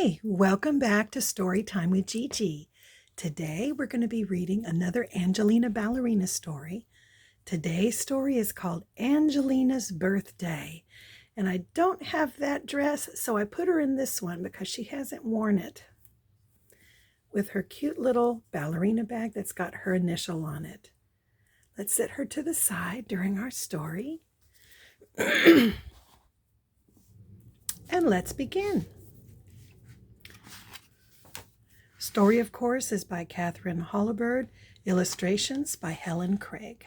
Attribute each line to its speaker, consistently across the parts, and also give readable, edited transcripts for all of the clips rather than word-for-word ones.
Speaker 1: Hi, welcome back to Story Time with Gigi. Today we're going to be reading another Angelina ballerina story. Today's story is called Angelina's Birthday. And I don't have that dress, so I put her in this one because she hasn't worn it. With her cute little ballerina bag that's got her initial on it. Let's set her to the side during our story. And let's begin. Story, of course, is by Catherine Hollibird. Illustrations by Helen Craig.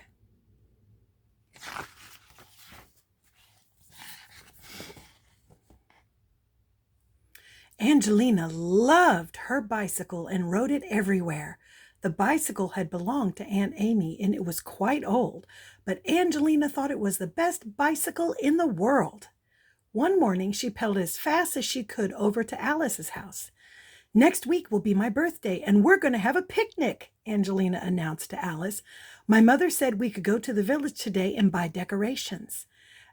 Speaker 1: Angelina loved her bicycle and rode it everywhere. The bicycle had belonged to Aunt Amy and it was quite old, but Angelina thought it was the best bicycle in the world. One morning she pedaled as fast as she could over to Alice's house. "Next week will be my birthday, and we're going to have a picnic," Angelina announced to Alice. "My mother said we could go to the village today and buy decorations."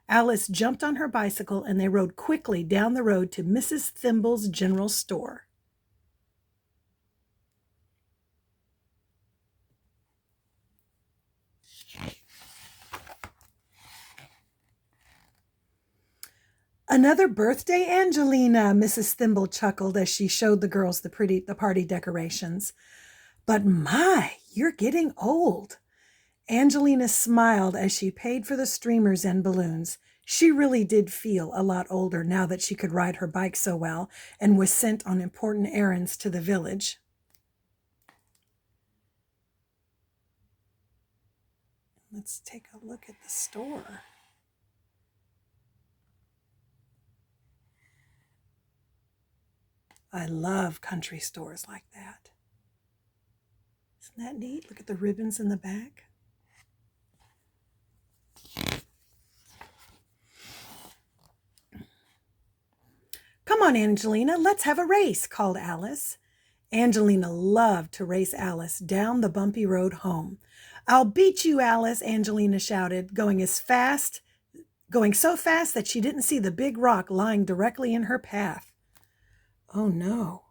Speaker 1: Alice jumped on her bicycle, and they rode quickly down the road to Mrs. Thimble's general store. "Another birthday, Angelina," Mrs. Thimble chuckled as she showed the girls the party decorations. "But my, you're getting old." Angelina smiled as she paid for the streamers and balloons. She really did feel a lot older now that she could ride her bike so well and was sent on important errands to the village. Let's take a look at the store. I love country stores like that. Isn't that neat? Look at the ribbons in the back. "Come on, Angelina, let's have a race," called Alice. Angelina loved to race Alice down the bumpy road home. "I'll beat you, Alice," Angelina shouted, going so fast that she didn't see the big rock lying directly in her path. Oh no,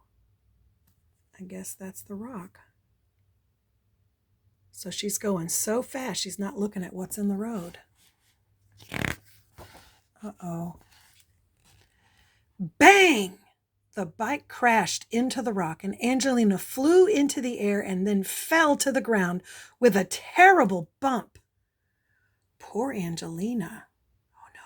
Speaker 1: I guess that's the rock. So she's going so fast she's not looking at what's in the road. Uh-oh. Bang! The bike crashed into the rock, and Angelina flew into the air and then fell to the ground with a terrible bump. Poor Angelina. Oh no.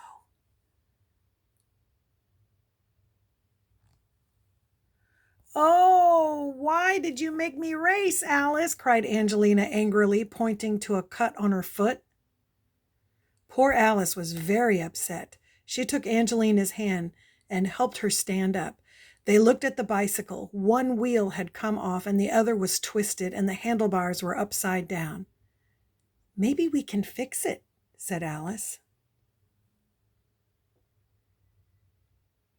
Speaker 1: "Oh, why did you make me race, Alice?" cried Angelina angrily, pointing to a cut on her foot. Poor Alice was very upset. She took Angelina's hand and helped her stand up. They looked at the bicycle. One wheel had come off and the other was twisted, and the handlebars were upside down. "Maybe we can fix it," said Alice.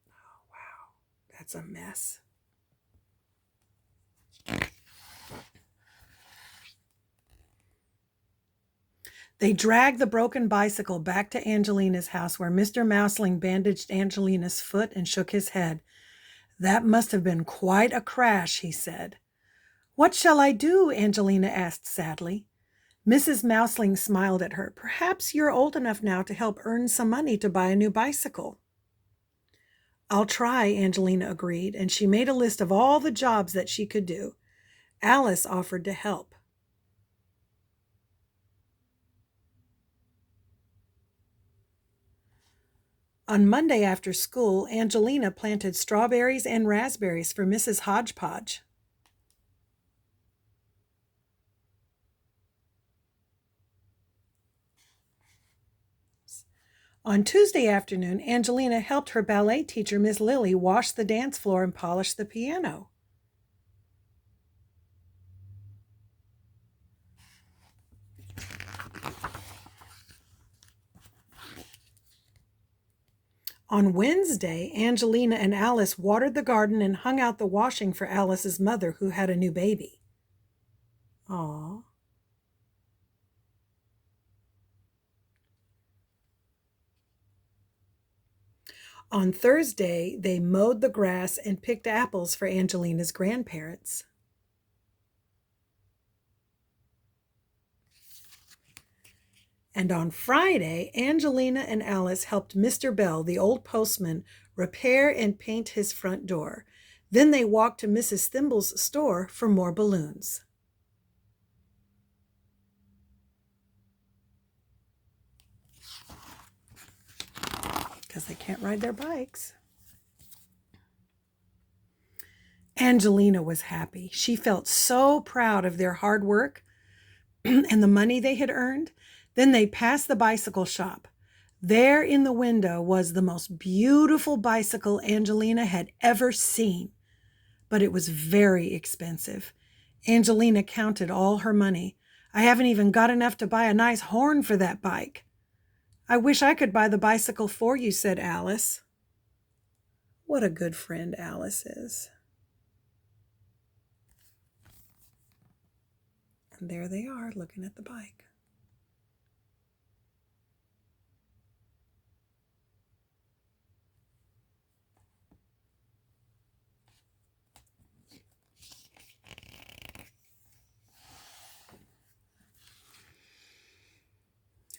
Speaker 1: Oh, wow, that's a mess. They dragged the broken bicycle back to Angelina's house, where Mr. Mouseling bandaged Angelina's foot and shook his head. "That must have been quite a crash," he said. "What shall I do?" Angelina asked sadly. Mrs. Mouseling smiled at her. "Perhaps you're old enough now to help earn some money to buy a new bicycle." "I'll try," Angelina agreed, and she made a list of all the jobs that she could do. Alice offered to help. On Monday after school, Angelina planted strawberries and raspberries for Mrs. Hodgepodge. On Tuesday afternoon, Angelina helped her ballet teacher, Miss Lily, wash the dance floor and polish the piano. On Wednesday, Angelina and Alice watered the garden and hung out the washing for Alice's mother, who had a new baby. Aww. On Thursday, they mowed the grass and picked apples for Angelina's grandparents. And on Friday, Angelina and Alice helped Mr. Bell, the old postman, repair and paint his front door. Then they walked to Mrs. Thimble's store for more balloons. Because they can't ride their bikes. Angelina was happy. She felt so proud of their hard work and the money they had earned. Then they passed the bicycle shop. There in the window was the most beautiful bicycle Angelina had ever seen, but it was very expensive. Angelina counted all her money. I haven't even got enough to buy a nice horn for that bike. I wish I could buy the bicycle for you, said Alice. What a good friend Alice is. And there they are looking at the bike.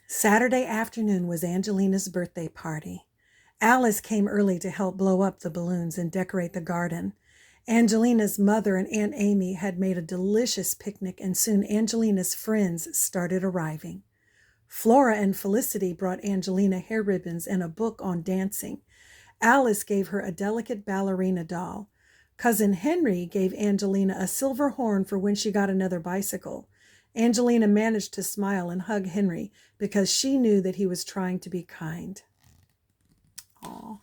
Speaker 1: Saturday afternoon was Angelina's birthday party. Alice came early to help blow up the balloons and decorate the garden. Angelina's mother and Aunt Amy had made a delicious picnic, and soon Angelina's friends started arriving. Flora and Felicity brought Angelina hair ribbons and a book on dancing. Alice gave her a delicate ballerina doll. Cousin Henry gave Angelina a silver horn for when she got another bicycle. Angelina managed to smile and hug Henry because she knew that he was trying to be kind. Aww.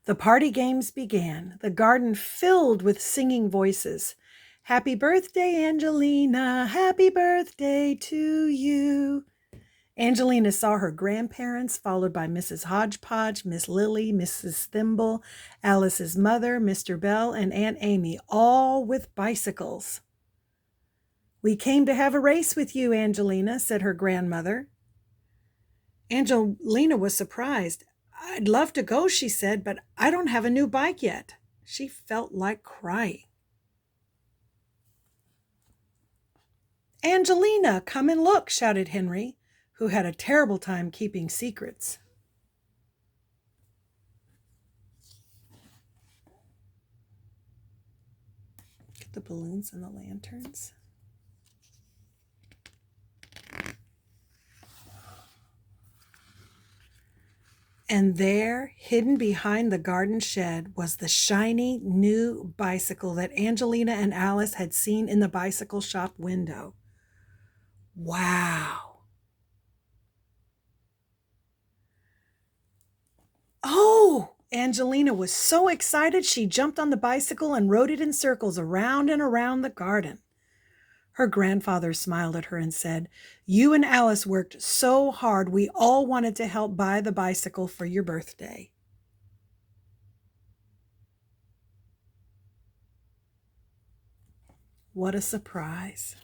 Speaker 1: The party games began, the garden filled with singing voices. Happy birthday, Angelina, happy birthday to you. Angelina saw her grandparents, followed by Mrs. Hodgepodge, Miss Lily, Mrs. Thimble, Alice's mother, Mr. Bell, and Aunt Amy, all with bicycles. We came to have a race with you, Angelina, said her grandmother. Angelina was surprised. I'd love to go, she said, but I don't have a new bike yet. She felt like crying. Angelina, come and look, shouted Henry, who had a terrible time keeping secrets. Get the balloons and the lanterns. And there, hidden behind the garden shed, was the shiny new bicycle that Angelina and Alice had seen in the bicycle shop window. Wow! Oh! Angelina was so excited she jumped on the bicycle and rode it in circles around and around the garden. Her grandfather smiled at her and said, "You and Alice worked so hard, we all wanted to help buy the bicycle for your birthday." What a surprise.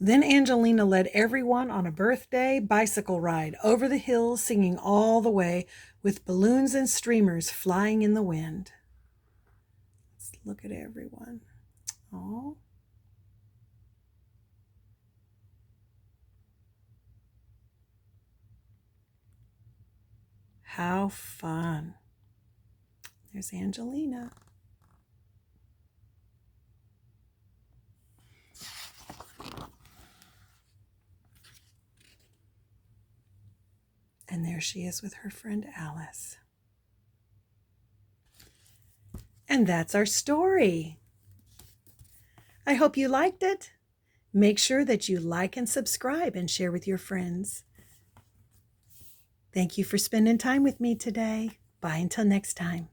Speaker 1: Then Angelina led everyone on a birthday bicycle ride over the hills, singing all the way, with balloons and streamers flying in the wind. Let's look at everyone. Oh. How fun. There's Angelina. And there she is with her friend Alice. And that's our story. I hope you liked it. Make sure that you like and subscribe and share with your friends. Thank you for spending time with me today. Bye until next time.